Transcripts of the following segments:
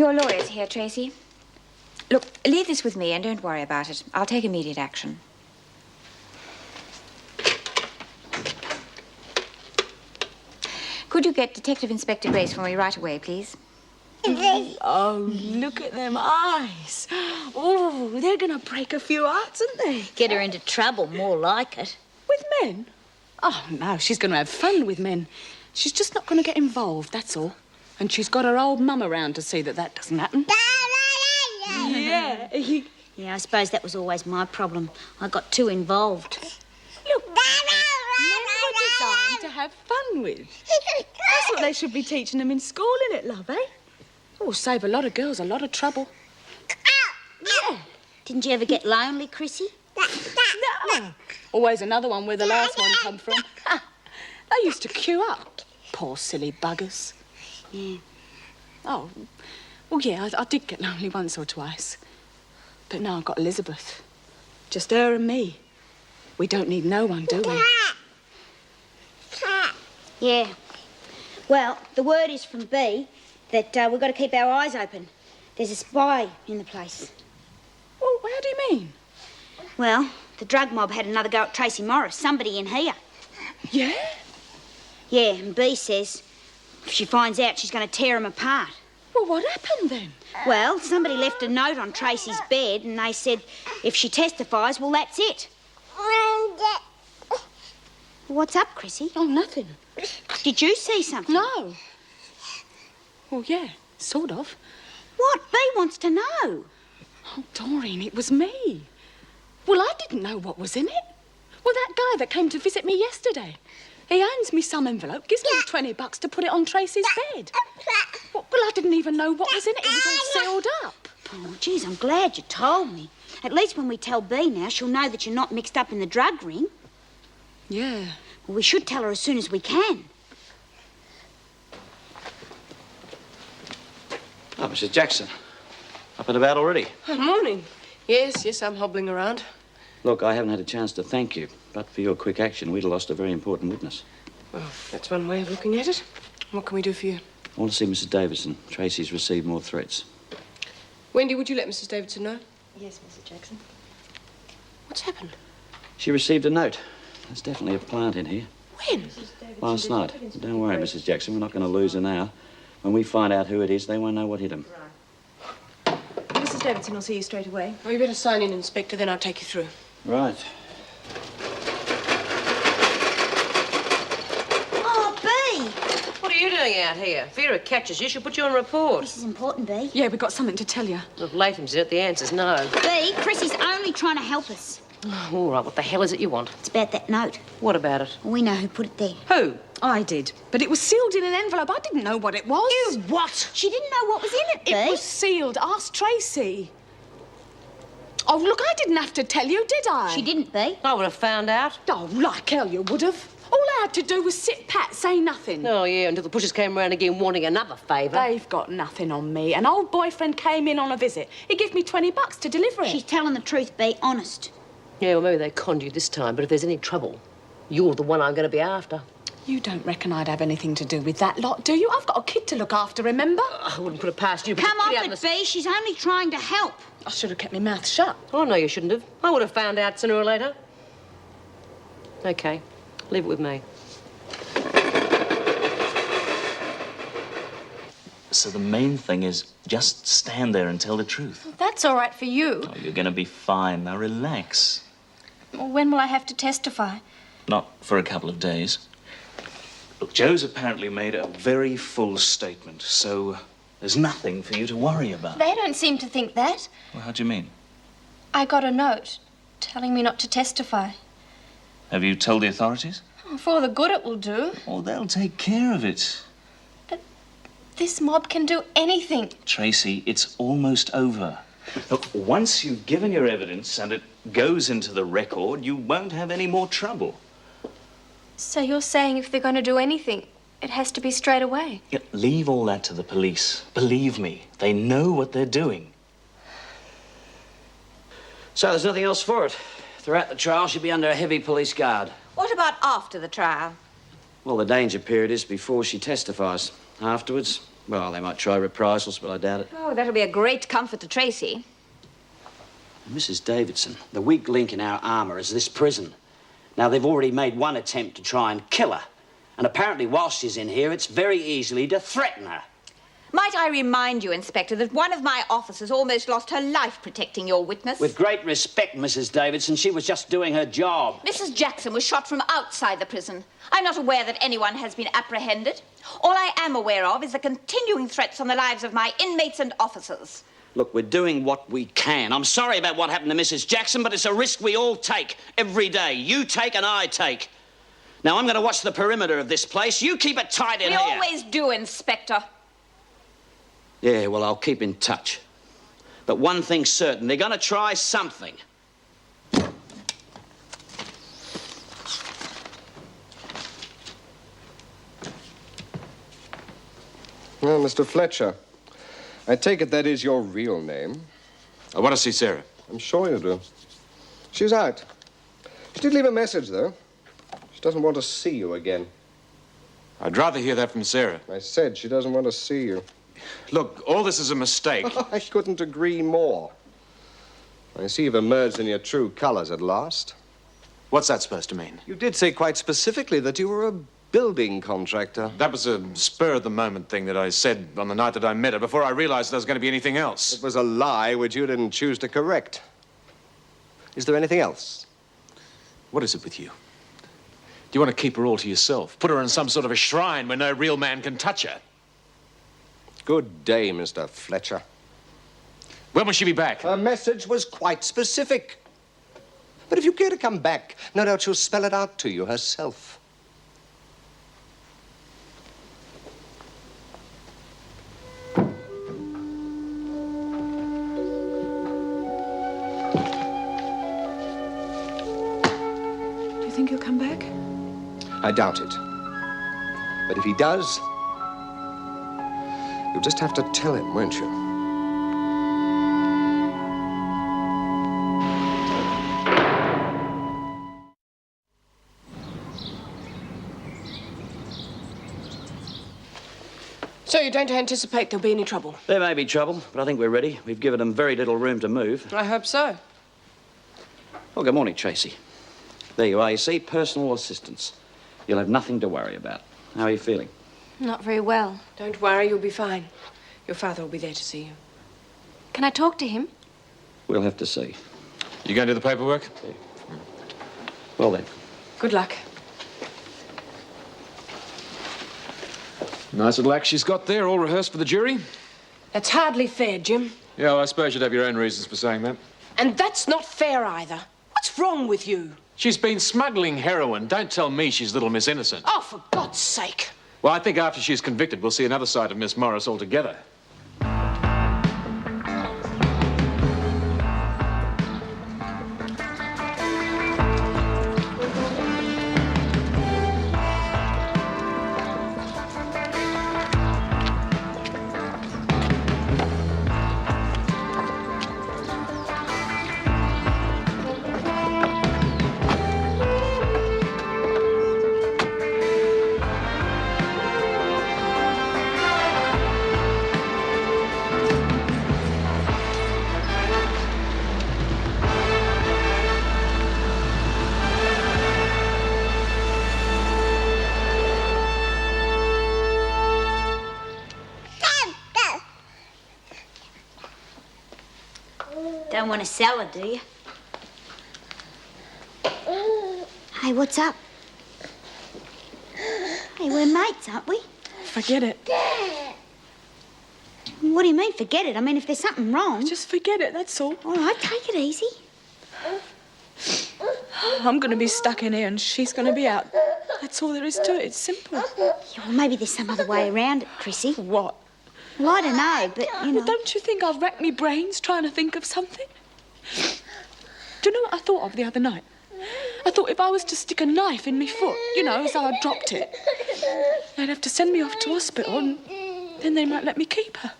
Your lawyer's here, Tracy. Look, leave this with me and don't worry about it. I'll take immediate action. Could you get Detective Inspector Grace for me right away, please? Oh, look at them eyes. Oh, they're going to break a few hearts, aren't they? Get her into trouble, more like it. With men? Oh, no, she's going to have fun with men. She's just not going to get involved, that's all. And she's got her old mum around to see that that doesn't happen. Yeah. Yeah, I suppose that was always my problem. I got too involved. Look, men were designed to have fun with. That's what they should be teaching them in school, innit, love, eh? Oh, save a lot of girls a lot of trouble. Yeah. Didn't you ever get lonely, Chrissy? No. Always another one where the last one come from. They used to queue up. Poor silly buggers. Yeah. Oh, well, yeah, I did get lonely once or twice. But now I've got Elizabeth. Just her and me. We don't need no one, do we? Yeah. Well, the word is from B that we've got to keep our eyes open. There's a spy in the place. Well, how do you mean? Well, the drug mob had another go at Tracy Morris, somebody in here. Yeah? Yeah, and B says if she finds out, she's going to tear him apart. Well, what happened then? Well, somebody left a note on Tracy's bed and they said if she testifies, well, that's it. What's up, Chrissy? Oh, nothing. Did you see something? No. Well, yeah, sort of. What? B wants to know. Oh, Doreen, it was me. Well, I didn't know what was in it. Well, that guy that came to visit me yesterday, he hands me some envelope, gives me $20 to put it on Tracy's bed. Well, I didn't even know what was in it. It was all sealed up. Oh, geez, I'm glad you told me. At least when we tell B now, she'll know that you're not mixed up in the drug ring. Yeah. Well, we should tell her as soon as we can. Oh, Mrs. Jackson. Up and about already? Good morning. Yes, I'm hobbling around. Look, I haven't had a chance to thank you, but for your quick action, we'd have lost a very important witness. Well, that's one way of looking at it. What can we do for you? I want to see Mrs. Davidson. Tracy's received more threats. Wendy, would you let Mrs. Davidson know? Yes, Mrs. Jackson. What's happened? She received a note. There's definitely a plant in here. When? Last night. Don't worry, Mrs. Jackson, we're not going to lose her now. When we find out who it is, they won't know what hit them. Mrs. Davidson will see you straight away. Well, you better sign in, Inspector, then I'll take you through. Right. Oh, B! What are you doing out here? Vera catches you, she'll put you on report. This is important, B. Yeah, we've got something to tell you. If Latham's in it, the answer's no. B, Chrissy's only trying to help us. All right, what the hell is it you want? It's about that note. What about it? We know who put it there. Who? I did. But it was sealed in an envelope. I didn't know what it was. You what? She didn't know what was in it, B. It was sealed. Ask Tracy. Oh, look, I didn't have to tell you, did I? She didn't, B. I would have found out. Oh, like hell you would have. All I had to do was sit pat, say nothing. Oh, yeah, until the pushers came round again wanting another favour. They've got nothing on me. An old boyfriend came in on a visit. He gave me $20 to deliver it. She's telling the truth, B. Honest. Yeah, well, maybe they conned you this time, but if there's any trouble, you're the one I'm going to be after. You don't reckon I'd have anything to do with that lot, do you? I've got a kid to look after, remember? I wouldn't put it past you, but Come it's pretty off it, B. She's only trying to help. I should have kept my mouth shut. Oh, no, you shouldn't have. I would have found out sooner or later. OK, leave it with me. So the main thing is just stand there and tell the truth. That's all right for you. Oh, you're going to be fine. Now relax. Well, when will I have to testify? Not for a couple of days. Look, Joe's apparently made a very full statement, so there's nothing for you to worry about. They don't seem to think that. Well, how do you mean? I got a note telling me not to testify. Have you told the authorities? Oh, for the good it will do. Oh, they'll take care of it. This mob can do anything. Tracy, it's almost over. Look, once you've given your evidence and it goes into the record, you won't have any more trouble. So you're saying if they're going to do anything, it has to be straight away? Yeah, leave all that to the police. Believe me, they know what they're doing. So there's nothing else for it. Throughout the trial, she'll be under a heavy police guard. What about after the trial? Well, the danger period is before she testifies. Afterwards, Well, they might try reprisals, but I doubt it. Oh, that'll be a great comfort to Tracy. Mrs. Davidson, the weak link in our armour is this prison. Now, they've already made one attempt to try and kill her. And apparently, while she's in here, it's very easily to threaten her. Might I remind you, Inspector, that one of my officers almost lost her life protecting your witness? With great respect, Mrs. Davidson, she was just doing her job. Mrs. Jackson was shot from outside the prison. I'm not aware that anyone has been apprehended. All I am aware of is the continuing threats on the lives of my inmates and officers. Look, we're doing what we can. I'm sorry about what happened to Mrs. Jackson, but it's a risk we all take every day. You take and I take. Now, I'm going to watch the perimeter of this place. You keep it tight in here. We always do, Inspector. Yeah, well, I'll keep in touch. But one thing's certain, they're going to try something. Well, Mr. Fletcher, I take it that is your real name. I want to see Sarah. I'm sure you do. She's out. She did leave a message, though. She doesn't want to see you again. I'd rather hear that from Sarah. I said she doesn't want to see you. Look, all this is a mistake. I couldn't agree more. I see you've emerged in your true colors at last. What's that supposed to mean? You did say quite specifically that you were a building contractor. That was a spur-of-the-moment thing that I said on the night that I met her before I realized there was going to be anything else. It was a lie which you didn't choose to correct. Is there anything else? What is it with you? Do you want to keep her all to yourself? Put her in some sort of a shrine where no real man can touch her? Good day, Mr. Fletcher. When will she be back? Her message was quite specific. But if you care to come back, no doubt she'll spell it out to you herself. Do you think he'll come back? I doubt it. But if he does, you'll just have to tell him, won't you? So you don't anticipate there'll be any trouble? There may be trouble, but I think we're ready. We've given them very little room to move. I hope so. Well, good morning, Tracy. There you are, you see, personal assistance. You'll have nothing to worry about. How are you feeling? Not very well. Don't worry, you'll be fine. Your father will be there to see you. Can I talk to him? We'll have to see. You going to do the paperwork? Yeah. Well, then. Good luck. Nice little act she's got there, all rehearsed for the jury. That's hardly fair, Jim. Yeah, well, I suppose you'd have your own reasons for saying that. And that's not fair either. What's wrong with you? She's been smuggling heroin. Don't tell me she's Little Miss Innocent. Oh, for God's sake. Well, I think after she's convicted, we'll see another side of Miss Morris altogether. Don't want a salad, do you? Hey, what's up? Hey, we're mates, aren't we? Forget it. What do you mean, forget it? I mean, if there's something wrong... Just forget it, that's all. All right, take it easy. I'm going to be stuck in here and she's going to be out. That's all there is to it. It's simple. Yeah, well, maybe there's some other way around it, Chrissy. What? Well, I don't know, but, you know... Well, don't you think I've racked my brains trying to think of something? Do you know what I thought of the other night? I thought if I was to stick a knife in my foot, you know, as though I dropped it, they'd have to send me off to hospital and then they might let me keep her.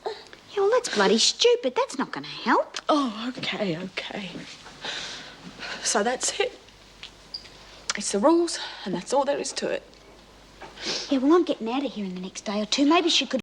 Yeah, well, that's bloody stupid. That's not going to help. Oh, okay. So that's it. It's the rules, and that's all there is to it. Yeah, well, I'm getting out of here in the next day or two. Maybe she could...